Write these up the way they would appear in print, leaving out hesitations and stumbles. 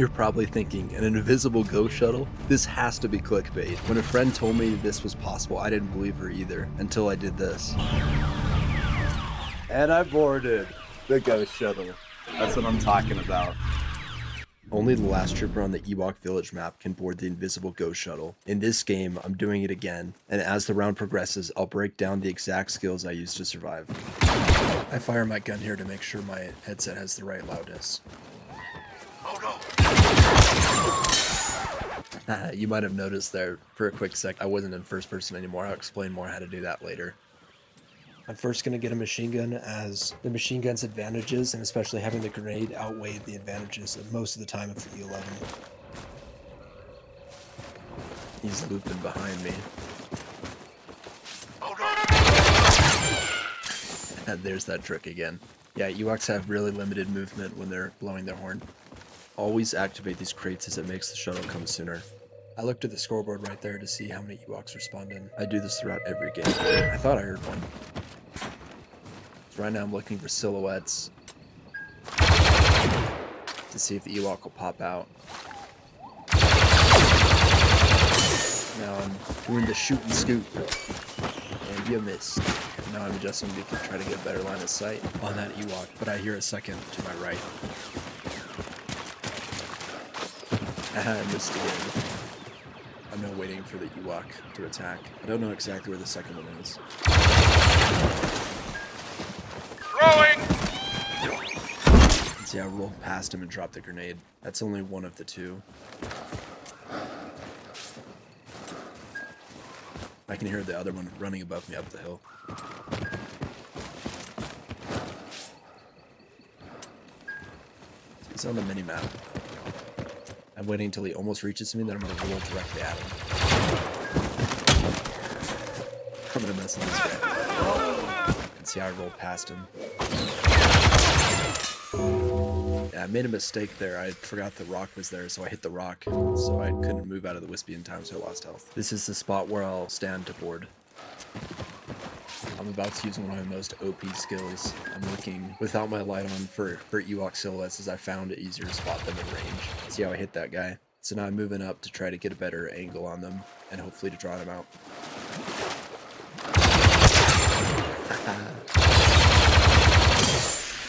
You're probably thinking, an invisible ghost shuttle? This has to be clickbait. When a friend told me this was possible, I didn't believe her either, until I did this. And I boarded the ghost shuttle. That's what I'm talking about. Only the last trooper on the Ewok village map can board the invisible ghost shuttle. In this game, I'm doing it again, and as the round progresses, I'll break down the exact skills I used to survive. I fire my gun here to make sure my headset has the right loudness. You might have noticed there for a quick sec I wasn't in first person anymore. I'll explain more how to do that later. I'm first going to get a machine gun, as the machine gun's advantages, and especially having the grenade, outweigh the advantages of most of the time of the E11. He's looping behind me. And there's that trick again. Yeah, Ewoks have really limited movement when they're blowing their horn. Always activate these crates as it makes the shuttle come sooner. I looked at the scoreboard right there to see how many Ewoks respond in. I do this throughout every game. I thought I heard one. So right now I'm looking for silhouettes to see if the Ewok will pop out. Now I'm doing the shoot and scoop, and you missed. Now I'm adjusting to try to get a better line of sight on that Ewok, but I hear a second to my right. I missed again. I'm now waiting for the Ewok to attack. I don't know exactly where the second one is. Throwing! See, I rolled past him and dropped the grenade. That's only one of the two. I can hear the other one running above me up the hill. He's on the mini-map. I'm waiting until he almost reaches me, then I'm going to roll directly at him. I'm going to mess with this guy. And see how I rolled past him. Yeah, I made a mistake there. I forgot the rock was there, so I hit the rock. So I couldn't move out of the wispy in time, so I lost health. This is the spot where I'll stand to board. I'm about to use one of my most OP skills. I'm looking without my light on for Ewok silhouettes, as I found it easier to spot them in range. See how I hit that guy? So now I'm moving up to try to get a better angle on them and hopefully to draw them out.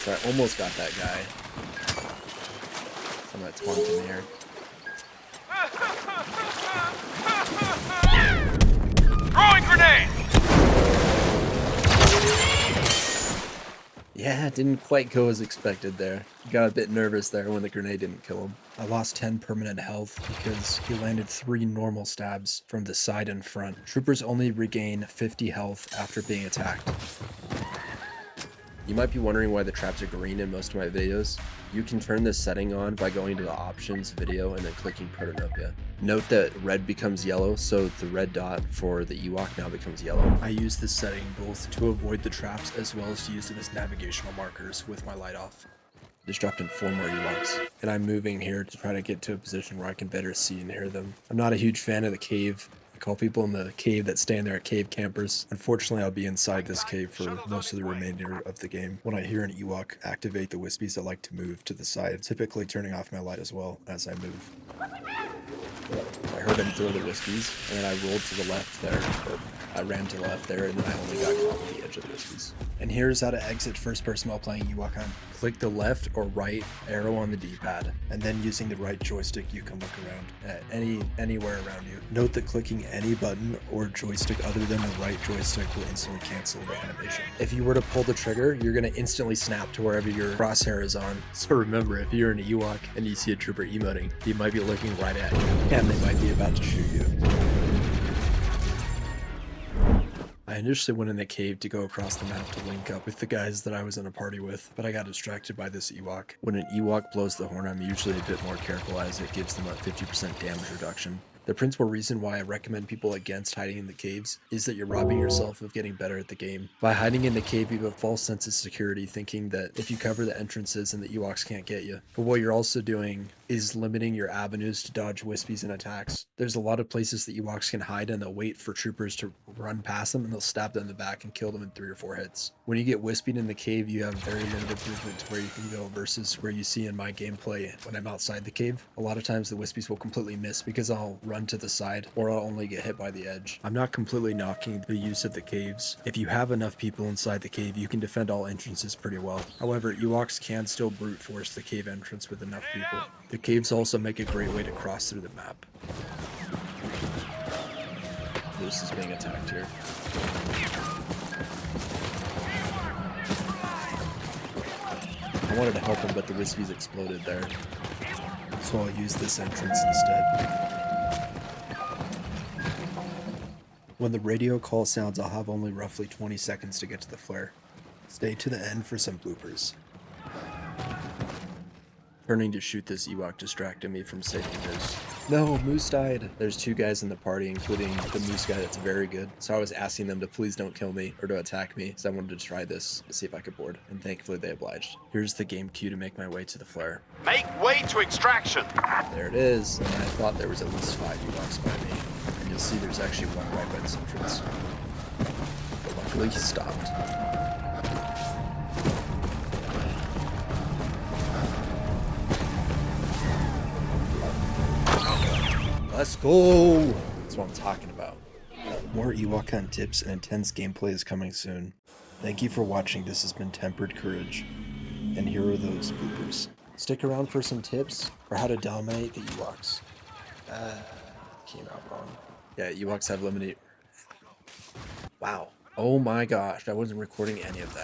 So I almost got that guy. So I'm gonna taunt him here. Throwing grenade! Yeah, it didn't quite go as expected there. Got a bit nervous there when the grenade didn't kill him. I lost 10 permanent health because he landed 3 normal stabs from the side and front. Troopers only regain 50 health after being attacked. You might be wondering why the traps are green in most of my videos. You can turn this setting on by going to the options video and then clicking Protopia. Note that red becomes yellow, so the red dot for the Ewok now becomes yellow. I use this setting both to avoid the traps as well as to use them as navigational markers with my light off. Just dropped in 4 more Ewoks, and I'm moving here to try to get to a position where I can better see and hear them. I'm not a huge fan of the cave. I call people in the cave that stay in there cave campers. Unfortunately, I'll be inside this cave for most of the remainder of the game. When I hear an Ewok activate the wispies, I like to move to the side, typically turning off my light as well as I move. I heard him throw the wispies, and then I rolled to the left there, or I ran to the left there, and then I only got caught with the edge of the wispies. And here's how to exit first person while playing Ewok Hunt. Click the left or right arrow on the D-pad, and then using the right joystick you can look around at anywhere around you. Note that clicking any button or joystick other than the right joystick will instantly cancel the animation. If you were to pull the trigger, you're going to instantly snap to wherever your crosshair is on. So remember, if you're an Ewok and you see a trooper emoting, he might be looking right at you, and they might be about to shoot you. I initially went in the cave to go across the map to link up with the guys that I was in a party with, but I got distracted by this Ewok. When an Ewok blows the horn, I'm usually a bit more careful as it gives them a 50% damage reduction. The principal reason why I recommend people against hiding in the caves is that you're robbing yourself of getting better at the game. By hiding in the cave, you have a false sense of security, thinking that if you cover the entrances and the Ewoks can't get you. But what you're also doing is limiting your avenues to dodge wispies and attacks. There's a lot of places that Ewoks can hide and they'll wait for troopers to run past them and they'll stab them in the back and kill them in 3 or 4 hits. When you get wispied in the cave, you have very limited movement to where you can go versus where you see in my gameplay when I'm outside the cave. A lot of times the wispies will completely miss because I'll run to the side or I'll only get hit by the edge. I'm not completely knocking the use of the caves. If you have enough people inside the cave, you can defend all entrances pretty well. However, Ewoks can still brute force the cave entrance with enough people. The caves also make a great way to cross through the map. Moose is being attacked here. I wanted to help him, but the wispies exploded there. So I'll use this entrance instead. When the radio call sounds, I'll have only roughly 20 seconds to get to the flare. Stay to the end for some bloopers. Turning to shoot this Ewok distracted me from saving Moose. No, Moose died. There's 2 guys in the party, including the Moose guy that's very good. So I was asking them to please don't kill me or to attack me, so I wanted to try this to see if I could board, and thankfully they obliged. Here's the game cue to make my way to the flare. Make way to extraction. There it is, and I thought there was at least 5 Ewoks by me. And you'll see there's actually one right by this entrance. But luckily he stopped. Let's go! That's what I'm talking about. More Ewok Hunt tips and intense gameplay is coming soon. Thank you for watching. This has been Tempered Courage. And here are those bloopers. Stick around for some tips for how to dominate the Ewoks. Came out wrong. Yeah, Ewoks have limited... Wow. Oh my gosh, I wasn't recording any of that.